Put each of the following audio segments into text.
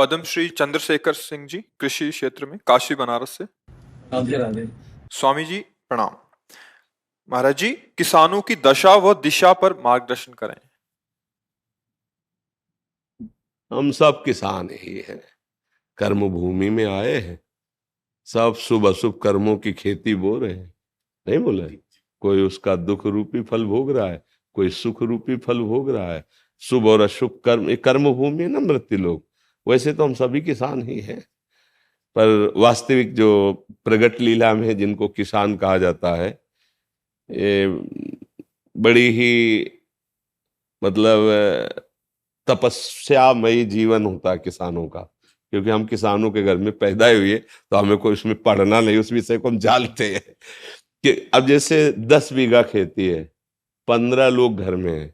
पद्मश्री चंद्रशेखर सिंह जी, कृषि क्षेत्र में, काशी बनारस से। राधे राधे। स्वामी जी प्रणाम। महाराज जी, किसानों की दशा व दिशा पर मार्गदर्शन करें। हम सब किसान ही हैं, कर्म भूमि में आए हैं, सब शुभ अशुभ कर्मों की खेती बो रहे हैं। नहीं बोला? कोई उसका दुख रूपी फल भोग रहा है, कोई सुख रूपी फल भोग रहा है। शुभ और अशुभ कर्म, ये कर्म भूमि है ना मृत्यु लोग। वैसे तो हम सभी किसान ही हैं, पर वास्तविक जो प्रगट लीला में जिनको किसान कहा जाता है, ये बड़ी ही मतलब तपस्यामयी जीवन होता है किसानों का। क्योंकि हम किसानों के घर में पैदा हुए, तो हमें कोई उसमें पढ़ना नहीं, उस विषय को हम जानते हैं कि अब जैसे 10 बीघा खेती है, 15 लोग घर में हैं।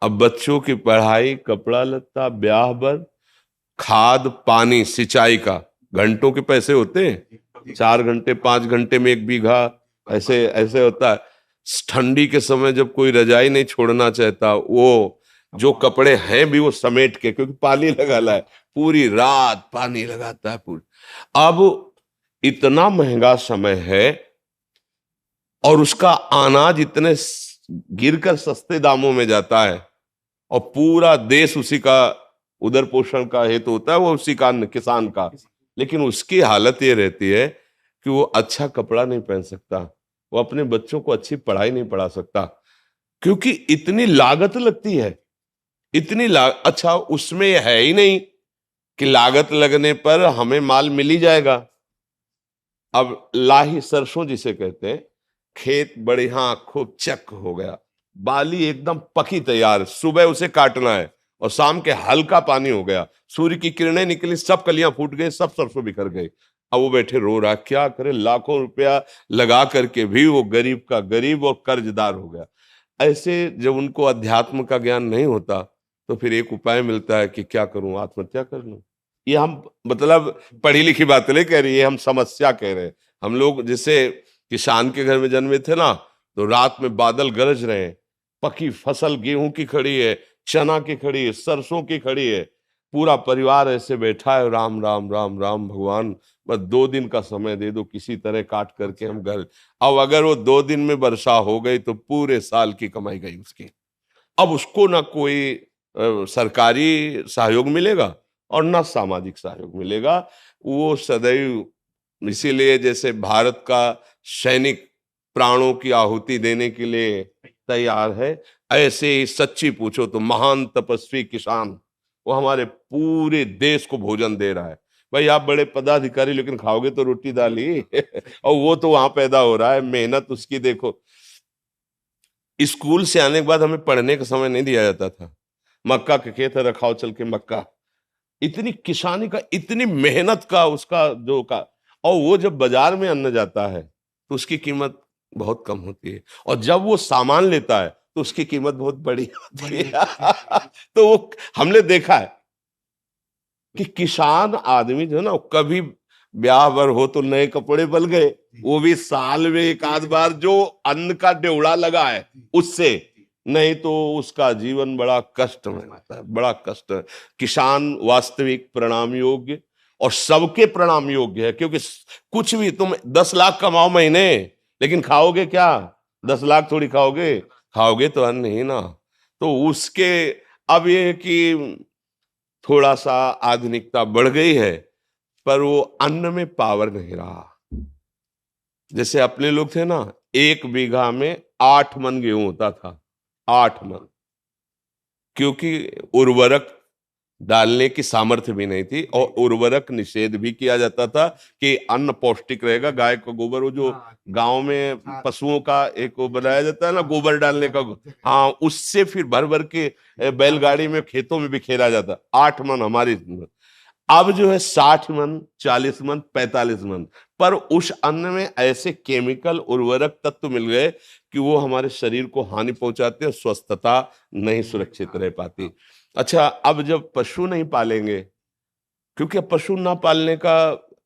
अब बच्चों की पढ़ाई, कपड़ा लत्ता, ब्याह बर, खाद पानी, सिंचाई का घंटों के पैसे होते हैं। 4 घंटे 5 घंटे में 1 बीघा, ऐसे ऐसे होता है। ठंडी के समय जब कोई रजाई नहीं छोड़ना चाहता, वो जो कपड़े हैं भी वो समेट के, क्योंकि पानी लगा है, पूरी रात पानी लगाता है पूरी। अब इतना महंगा समय है और उसका अनाज इतने गिरकर सस्ते दामों में जाता है, और पूरा देश उसी का उदर पोषण का हेतु होता है, वो उसी का किसान का। लेकिन उसकी हालत ये रहती है कि वो अच्छा कपड़ा नहीं पहन सकता, वो अपने बच्चों को अच्छी पढ़ाई नहीं पढ़ा सकता, क्योंकि इतनी लागत लगती है। अच्छा, उसमें यह है ही नहीं कि लागत लगने पर हमें माल मिल ही जाएगा। अब लाही सरसों जिसे कहते हैं, खेत बढ़िया खूब चक हो गया, बाली एकदम पकी तैयार, सुबह उसे काटना है और शाम के हल्का पानी हो गया, सूर्य की किरणें निकली, सब कलियां फूट गई, सब सरसों बिखर गई। अब वो बैठे रो रहा, क्या करे, लाखों रुपया लगा करके भी वो गरीब का गरीब और कर्जदार हो गया। ऐसे जब उनको अध्यात्म का ज्ञान नहीं होता, तो फिर एक उपाय मिलता है कि क्या करूं, आत्महत्या कर लूं। ये हम मतलब पढ़ी लिखी बात नहीं कह रही है, हम समस्या कह रहे हैं। हम लोग जैसे किसान के घर में जन्मे थे ना, तो रात में बादल गरज रहे हैं, पकी फसल गेहूं की खड़ी है, चना की खड़ी है, सरसों की खड़ी है, पूरा परिवार ऐसे बैठा है, राम राम राम राम भगवान, बस 2 दिन का समय दे दो, किसी तरह काट करके हम घर। अब अगर वो 2 दिन में वर्षा हो गई तो पूरे साल की कमाई गई उसकी। अब उसको ना कोई सरकारी सहयोग मिलेगा और ना सामाजिक सहयोग मिलेगा। वो सदैव, इसीलिए जैसे भारत का सैनिक प्राणों की आहुति देने के लिए तैयार है, ऐसे ही सच्ची पूछो तो महान तपस्वी किसान, वो हमारे पूरे देश को भोजन दे रहा है। भाई आप बड़े पदाधिकारी, लेकिन खाओगे तो रोटी दाल ही और वो तो वहां पैदा हो रहा है, मेहनत उसकी देखो। स्कूल से आने के बाद हमें पढ़ने का समय नहीं दिया जाता था, मक्का के खेत है, रखाओ चल के मक्का। इतनी किसानी का, इतनी मेहनत का उसका जो का, और वो जब बाजार में अन्न जाता है तो उसकी कीमत बहुत कम होती है, और जब वो सामान लेता है तो उसकी कीमत बहुत बड़ी होती है। तो वो हमने देखा है कि किसान आदमी जो है ना, कभी ब्याह बर हो तो नए कपड़े बल गए, वो भी साल में एक आध बार जो अन्न का ड्योढ़ा लगा है उससे, नहीं तो उसका जीवन बड़ा कष्ट में रहता है, बड़ा कष्ट है। किसान वास्तविक प्रणाम योग्य और सबके प्रणाम योग्य है, क्योंकि कुछ भी तुम 10 लाख कमाओ महीने, लेकिन खाओगे क्या? 10 लाख थोड़ी खाओगे, खाओगे तो अन्न ही ना। तो उसके अब ये कि थोड़ा सा आधुनिकता बढ़ गई है, पर वो अन्न में पावर नहीं रहा। जैसे अपने लोग थे ना, 1 बीघा में 8 मन गेहूं होता था, 8 मन, क्योंकि उर्वरक डालने की सामर्थ्य भी नहीं थी, और उर्वरक निषेध भी किया जाता था कि अन्न पौष्टिक रहेगा। गाय का गोबर, वो जो गांव में पशुओं का एक वो बनाया जाता है ना, गोबर डालने का, हाँ, उससे फिर भर भर के बैलगाड़ी में खेतों में बिखेरा जाता। 8 मन हमारी। अब जो है 60 मन, 40 मन, 45 मन, पर उस अन्न में ऐसे केमिकल उर्वरक तत्व मिल गए कि वो हमारे शरीर को हानि पहुंचाते हैं, स्वस्थता नहीं सुरक्षित रह पाती। अच्छा, अब जब पशु नहीं पालेंगे, क्योंकि अब पशु ना पालने का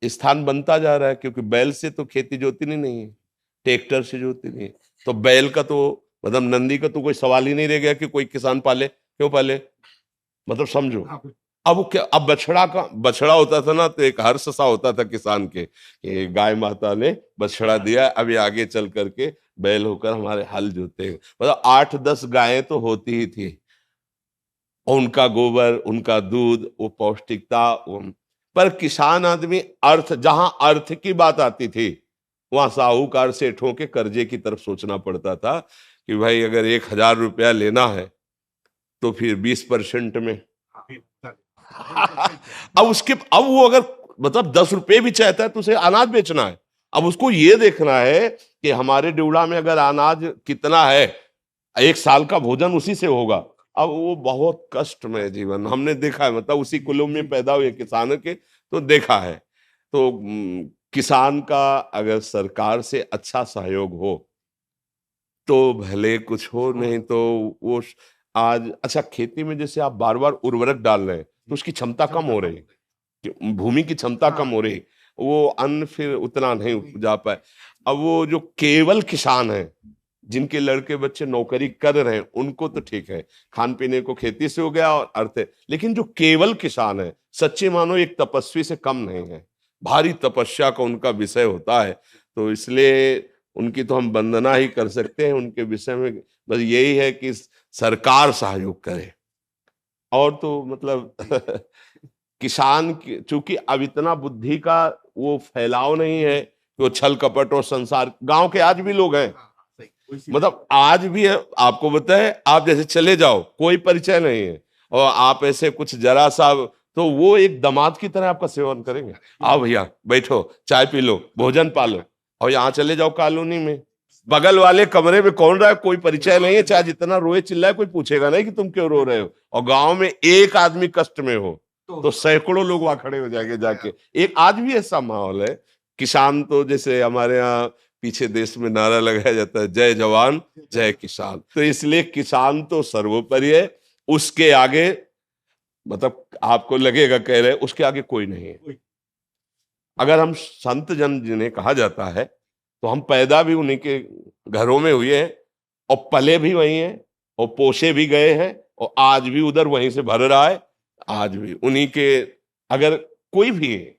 स्थान बनता जा रहा है, क्योंकि बैल से तो खेती जोती नहीं है, ट्रैक्टर से जोती नहीं है, तो बैल का तो मतलब नंदी का तो कोई सवाल ही नहीं रह गया कि कोई किसान पाले। क्यों पाले? मतलब समझो, अब वो क्या, अब बछड़ा होता था ना, तो एक हर्ष सा होता था किसान के कि गाय माता ने बछड़ा दिया, अभी आगे चल करके बैल होकर हमारे हल जोते। मतलब 8-10 गायें तो होती ही थी, और उनका गोबर, उनका दूध, वो पौष्टिकता पर किसान आदमी अर्थ, जहां अर्थ की बात आती थी वहां साहूकार सेठों के कर्जे की तरफ सोचना पड़ता था कि भाई अगर 1,000 रुपया लेना है तो फिर 20% में अब वो अगर मतलब 10 रुपए भी चाहता है तो उसे अनाज बेचना है। अब उसको ये देखना है कि हमारे ड्यूड़ा में अगर अनाज कितना है, 1 साल का भोजन उसी से होगा। अब वो बहुत कष्टमय जीवन हमने देखा है, मतलब उसी कुलों में पैदा हुए किसानों के, तो देखा है। तो किसान का अगर सरकार से अच्छा सहयोग हो तो भले कुछ हो, नहीं तो वो आज अच्छा खेती में जैसे आप बार बार उर्वरक डाल रहे हैं तो उसकी क्षमता कम हो रही है, कि भूमि की क्षमता कम हो रही, वो अन्न फिर उतना नहीं उपजा पाए। अब वो जो केवल किसान है, जिनके लड़के बच्चे नौकरी कर रहे हैं, उनको तो ठीक है, खान पीने को खेती से हो गया और अर्थ है। लेकिन जो केवल किसान है, सच्चे मानो एक तपस्वी से कम नहीं है, भारी तपस्या का उनका विषय होता है। तो इसलिए उनकी तो हम वंदना ही कर सकते हैं। उनके विषय में बस यही है कि सरकार सहयोग करे। और तो मतलब किसान की चूंकि अब इतना बुद्धि का वो फैलाव नहीं है कि वो छल कपट और संसार, गांव के आज भी लोग हैं, मतलब आज भी है। आपको बताए, आप जैसे चले जाओ, कोई परिचय नहीं है, और आप ऐसे कुछ जरा सा, तो वो एक दामाद की तरह आपका सेवन करेंगे। आओ भैया बैठो, चाय पी लो, भोजन पालो। और यहाँ चले जाओ कॉलोनी में, बगल वाले कमरे में कौन रहा है, कोई परिचय नहीं है, चाहे जितना रोए चिल्लाए कोई पूछेगा नहीं कि तुम क्यों रो रहे हो। और गांव में एक आदमी कष्ट में हो तो सैकड़ों लोग वहां खड़े हो जाएंगे जाके। एक आज भी ऐसा माहौल है। किसान तो जैसे हमारे यहाँ पीछे देश में नारा लगाया जाता है, जय जवान जय किसान, तो इसलिए किसान तो सर्वोपरि है। उसके आगे मतलब आपको लगेगा कह रहे उसके आगे कोई नहीं है। अगर हम संत जन जिन्हें कहा जाता है, तो हम पैदा भी उन्हीं के घरों में हुए हैं, और पले भी वहीं हैं, और पोसे भी गए हैं, और आज भी उधर वहीं से भर रहा है। आज भी उन्हीं के, अगर कोई भी है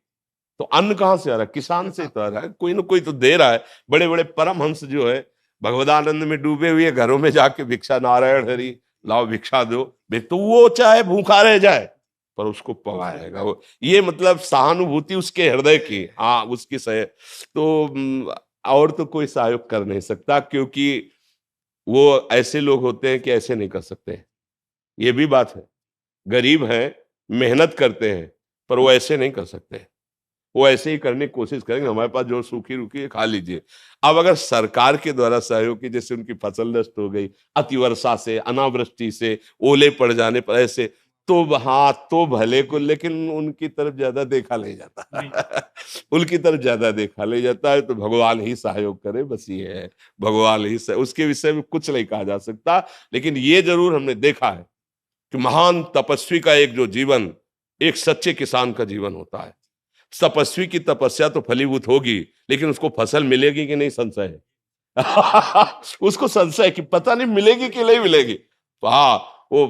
तो अन्न कहाँ से आ रहा है, किसान से तो आ रहा है, कोई ना कोई तो दे रहा है। बड़े बड़े परमहंस जो है भगवदानंद में डूबे हुए घरों में जाके भिक्षा, नारायण हरि लाओ भिक्षा दो, तो वो चाहे भूखा रह जाए पर उसको पवाएगा वो। ये मतलब सहानुभूति उसके हृदय की, हाँ उसकी सह। तो और तो कोई सहयोग कर नहीं सकता, क्योंकि वो ऐसे लोग होते हैं कि ऐसे नहीं कर सकते। ये भी बात है, गरीब हैं, मेहनत करते हैं, पर वो ऐसे नहीं कर सकते। वो ऐसे ही करने की कोशिश करेंगे, हमारे पास जो सूखी रुकी है खा लीजिए। अब अगर सरकार के द्वारा सहयोग की, जैसे उनकी फसल नष्ट हो गई अतिवर्षा से, अनावृष्टि से, ओले पड़ जाने पर, ऐसे तो हाँ तो भले को, लेकिन उनकी तरफ ज्यादा देखा नहीं जाता उनकी तरफ ज्यादा देखा नहीं जाता है। तो भगवान ही सहयोग करे, बस ये है, भगवान ही उसके विषय में कुछ नहीं कहा जा सकता। लेकिन ये जरूर हमने देखा है कि महान तपस्वी का एक जो जीवन, एक सच्चे किसान का जीवन होता है। तपस्वी की तपस्या तो फलीभूत होगी, लेकिन उसको फसल मिलेगी कि नहीं, संशय है उसको संशय कि पता नहीं मिलेगी कि नहीं मिलेगी। तो हाँ, वो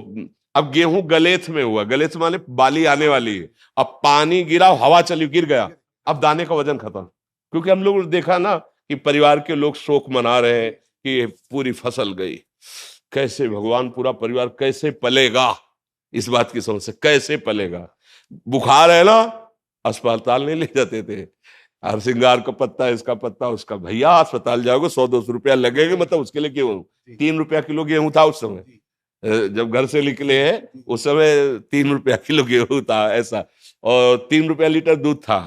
अब गेहूं गलेथ में हुआ, गलेथ माने बाली आने वाली है, अब पानी गिरा, हवा चली, गिर गया, अब दाने का वजन खत्म। क्योंकि हम लोग देखा ना कि परिवार के लोग शोक मना रहे हैं कि पूरी फसल गई। कैसे भगवान, पूरा परिवार कैसे पलेगा, इस बात की समस्या, कैसे पलेगा। बुखार है ना, अस्पताल नहीं ले जाते थे, हर श्रृंगार का पत्ता, इसका पत्ता, उसका, भैया अस्पताल जाओगे 100-200 रुपया लगेगा, मतलब उसके लिए गेहूं 3 रुपया किलो गेहूं था उस समय, जब घर से निकले हैं उस समय 3 रुपया किलो गेहूं था ऐसा, और 3 रुपया लीटर दूध था,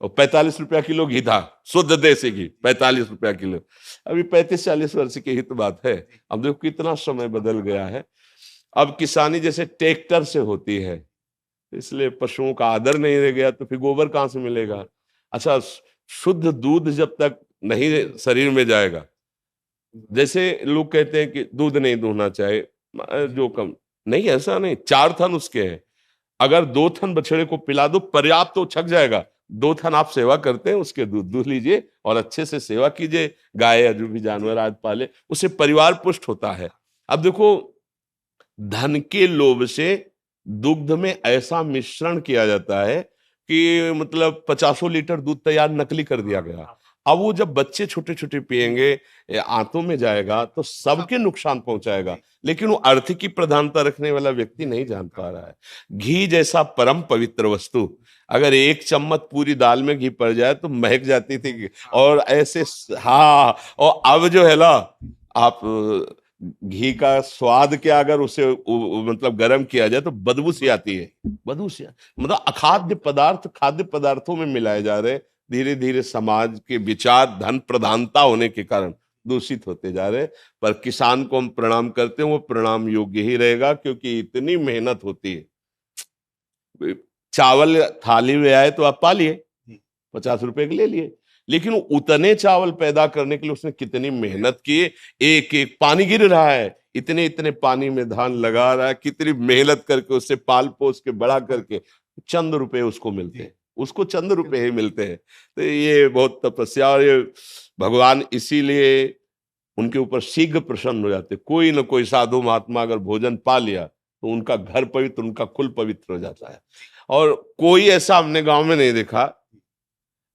और 45 रुपया किलो घी था, शुद्ध देसी घी 45 रुपया किलो। अभी 35-40 वर्ष की ही तो बात है। अब देखो कितना समय बदल गया है। अब किसानी जैसे ट्रैक्टर से होती है, इसलिए पशुओं का आदर नहीं रह गया, तो फिर गोबर कहाँ से मिलेगा। अच्छा, शुद्ध दूध जब तक नहीं शरीर में जाएगा, जैसे लोग कहते हैं कि दूध नहीं दूहना चाहिए, जो कम नहीं, ऐसा नहीं, 4 थन उसके हैं, अगर 2 थन बछड़े को पिला दो पर्याप्त, तो छक जाएगा। 2 थन आप सेवा करते हैं, उसके दूध दूह लीजिए और अच्छे से सेवा कीजिए, गाय या जो भी जानवर आज पाले, उससे परिवार पुष्ट होता है। अब देखो, धन के लोभ से दुग्ध में ऐसा मिश्रण किया जाता है कि मतलब 50 लीटर दूध तैयार नकली कर दिया गया। अब वो जब बच्चे छोटे छोटे पिएंगे, आंतों में जाएगा तो सबके नुकसान पहुंचाएगा, लेकिन वो अर्थ की प्रधानता रखने वाला व्यक्ति नहीं जान पा रहा है। घी जैसा परम पवित्र वस्तु, अगर एक चम्मच पूरी दाल में घी पड़ जाए तो महक जाती थी। और ऐसे हाँ, और अब जो है ना, आप घी का स्वाद क्या, अगर उसे मतलब गर्म किया जाए तो बदबू सी आती है। बदबू सी, मतलब अखाद्य पदार्थ खाद्य पदार्थों में मिलाए जा रहे, धीरे धीरे समाज के विचार धन प्रधानता होने के कारण दूषित होते जा रहे। पर किसान को हम प्रणाम करते हैं, वो प्रणाम योग्य ही रहेगा, क्योंकि इतनी मेहनत होती है। चावल थाली में आए तो आप पा लिए, 50 रुपए के ले लिए, लेकिन उतने चावल पैदा करने के लिए उसने कितनी मेहनत की। एक एक पानी गिर रहा है, इतने इतने पानी में धान लगा रहा है, कितनी मेहनत करके उससे पाल पोस के बड़ा करके चंद रुपए उसको मिलते हैं, उसको चंद रुपए ही मिलते हैं। तो ये बहुत तपस्या, और ये भगवान इसीलिए उनके ऊपर शीघ्र प्रसन्न हो जाते। कोई ना कोई साधु महात्मा अगर भोजन पा लिया तो उनका घर पवित्र, उनका कुल पवित्र हो जाता है। और कोई ऐसा हमने गांव में नहीं देखा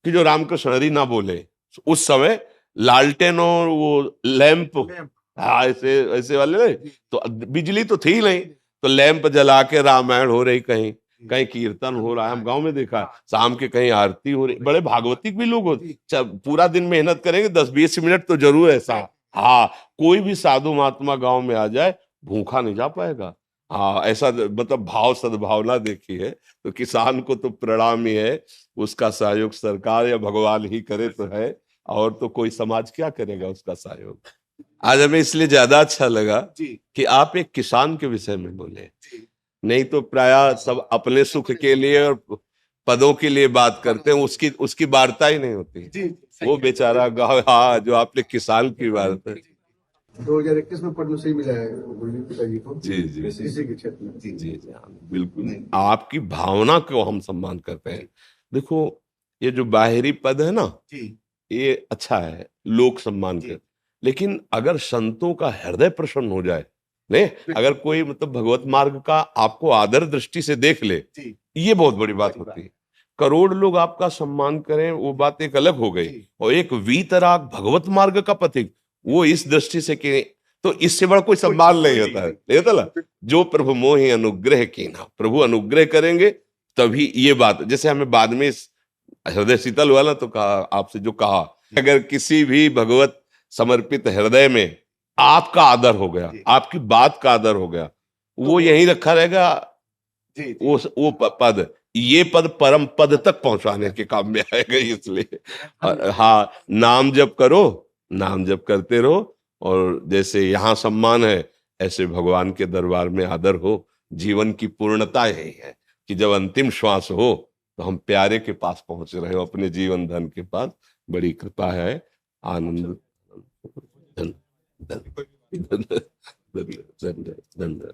कि जो रामकृष्ण हरि ना बोले। उस समय लालटेन और वो लैंप, हाँ ऐसे ऐसे वाले नहीं, तो बिजली तो थी नहीं, तो लैंप जला के रामायण हो रही, कहीं कहीं कीर्तन हो रहा है, हम गांव में देखा। शाम के कहीं आरती हो रही, बड़े भागवतिक भी लोग होते, पूरा दिन मेहनत करेंगे, 10-20 मिनट तो जरूर ऐसा। हाँ, कोई भी साधु महात्मा गांव में आ जाए भूखा नहीं जा पाएगा। हाँ, ऐसा मतलब भाव सद्भावना देखी है। तो किसान को तो प्रणाम ही है, उसका सहयोग सरकार या भगवान ही करे तो है, और तो कोई समाज क्या करेगा उसका सहयोग। आज हमें इसलिए ज्यादा अच्छा लगा कि आप एक किसान के विषय में बोले, नहीं तो प्राय सब अपने सुख के लिए और पदों के लिए बात करते हैं, उसकी उसकी वार्ता ही नहीं होती। वो बेचारा गाँव, हाँ, जो आपने किसान की बात है। 2021 में पद्मश्री मिला है गुरमीत पिताजी को, जी जी इसी के क्षेत्र में। जी जी, हाँ, बिल्कुल आपकी भावना को हम सम्मान करते हैं। देखो, ये जो बाहरी पद है ना, ये अच्छा है, लोक सम्मान कर, लेकिन अगर संतों का हृदय प्रसन्न हो जाए, नहीं, अगर कोई मतलब भगवत मार्ग का आपको आदर दृष्टि से देख ले, ये बहुत बड़ी बात होती है। करोड़ लोग आपका सम्मान करें, वो बात एक अलग हो गई, और एक वीतराग भगवत मार्ग का पथिक, वो इस दृष्टि से कि तो इससे बड़ा कोई सम्मान नहीं होता है। नहीं होता ना, जो प्रभु मोहि अनुग्रह कीना, प्रभु अनुग्रह करेंगे तभी ये बात। जैसे हमें बाद में हृदय शीतल वाला तो कहा, आपसे जो कहा, अगर किसी भी भगवत समर्पित हृदय में आपका आदर हो गया, आपकी बात का आदर हो गया, वो यहीं रखा रहेगा। वो पद, ये पद परम पद तक पहुंचाने के काम में आएगा। इसलिए हाँ, नाम जप करो, नाम जप करते रहो, और जैसे यहाँ सम्मान है ऐसे भगवान के दरबार में आदर हो। जीवन की पूर्णता यही है कि जब अंतिम श्वास हो तो हम प्यारे के पास पहुंच रहे हो, अपने जीवन धन के पास। बड़ी कृपा है, आनंद। धन धन धन धन धन धन।